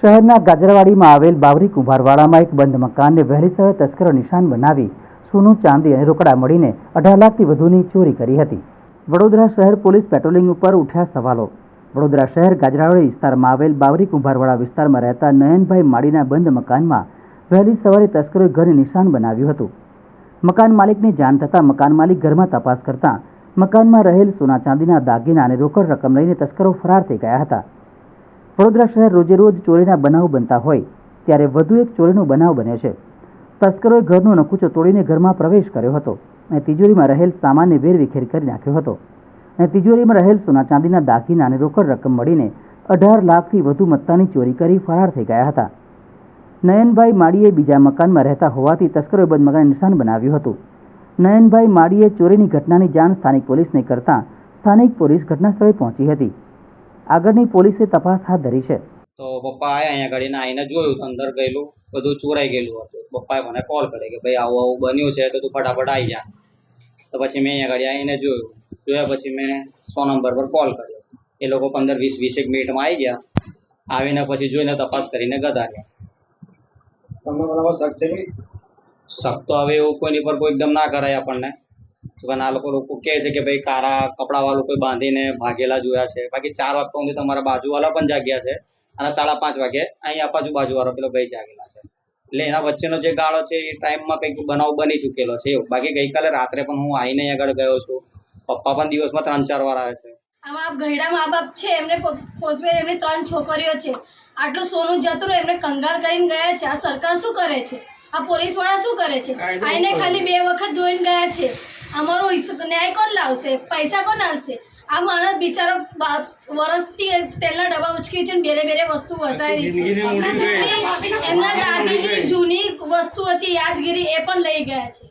શહેરના ગાજરાવાડીમાં આવેલ બાવરી કુંભારવાડામાં એક બંધ મકાનને વહેલી સવારે તસ્કરો નિશાન બનાવી સોનું, ચાંદી અને રોકડા મળીને 18 લાખથી વધુની ચોરી કરી હતી. વડોદરા શહેર પોલીસ પેટ્રોલિંગ ઉપર ઉઠ્યા સવાલો. વડોદરા શહેર ગાજરાવાડી વિસ્તારમાં આવેલ બાવરી કુંભારવાડા વિસ્તારમાં રહેતા નયનભાઈ માળીના બંધ મકાનમાં વહેલી સવારે તસ્કરોએ ઘરને નિશાન બનાવ્યું હતું. મકાન માલિકને જાણ થતાં મકાન માલિક ઘરમાં તપાસ કરતા મકાનમાં રહેલ સોના ચાંદીના દાગીના અને રોકડ રકમ લઈને તસ્કરો ફરાર થઈ ગયા હતા. વડોદરા શહેર રોજે રોજ ચોરીના બનાવ બનતા હોય ત્યારે વધુ એક ચોરીનો બનાવ બન્યો છે. તસ્કરોએ ઘરનો નકુચો તોડીને ઘરમાં પ્રવેશ કર્યો હતો અને તિજોરીમાં રહેલ સામાનને વેરવિખેર કરી નાખ્યો હતો અને તિજોરીમાં રહેલ સોના ચાંદીના દાગીના અને રોકડ રકમ મળીને 18 લાખથી વધુ મત્તાની ચોરી કરી ફરાર થઈ ગયા હતા. નયનભાઈ માળીએ બીજા મકાનમાં રહેતા હોવાથી તસ્કરોએ બંધ મકાનને નિશાન બનાવ્યું હતું. નયનભાઈ માળીએ ચોરીની ઘટનાની જાણ સ્થાનિક પોલીસને કરતાં સ્થાનિક પોલીસ ઘટના સ્થળે પહોંચી હતી. આગળની પોલીસે તપાસ હાથ ધરી છે. તો પપ્પા આયા અહીંયા ગાડીને આવીને જોયું તો અંદર ગયેલું બધું ચોરાઈ ગયેલું હતું. પપ્પાએ મને કોલ કર્યો કે ભાઈ આવું આવું બન્યું છે તો તું ફટાફટ આવી જા. તો પછી મેં અહીંયા ગાડી આવીને જોયા પછી મેં 100 નંબર પર કોલ કર્યો. એ લોકો 15-20 મિનિટમાં આવી ગયા. આવીને પછી જોઈને તપાસ કરીને ગધાર્યા. તમને બરાબર શક છે કે શક તો હવે એવું કોઈની પર કોઈ એકદમ ના કરાય આપણને. પણ આ લોકો કહે છે કે ભાઈ કારા કપડાવાળું કોઈ બાંધીને ભાગેલા જોયા છે. બાકી 4 વાગતા સુધી તમારા બાજુવાળા પણ જાગ્યા છે અને 5:30 વાગે અહીંયા બાજુવાળો પેલો ભાઈ જાગેલા છે. એટલે એના વચ્ચેનો જે ગાળો છે એ ટાઈમમાં કંઈક બનાવ બની ચૂકેલો છે એવું. બાકી ગઈકાલે રાત્રે પણ હું આવીને અહીંયા આગળ ગયો છું. પપ્પા પણ દિવસમાં 3-4 વાર આવે છે. આમાં ગયડા મા બાપ છે, એમને પોસવે, એમની 3 છોકરીઓ છે. આટલું સોનું જતું રહ્યું, એમને કંગાળ કરીને ગયા છે. આ સરકાર શું કરે છે? આ પોલીસ વાળા શું કરે છે? આઈને ખાલી 2 વખત જોઈને ગયા છે. અમારો ન્યાય કોણ લાવશે? પૈસા કોણ આલશે? આ માણસ બિચારો વર્ષથી તેલના ડબ્બા ઉચકી છે, બેરે વસ્તુ વસાવી છે. એમના દાદીની જૂની વસ્તુ હતી યાદગીરી, એ પણ લઈ ગયા છે.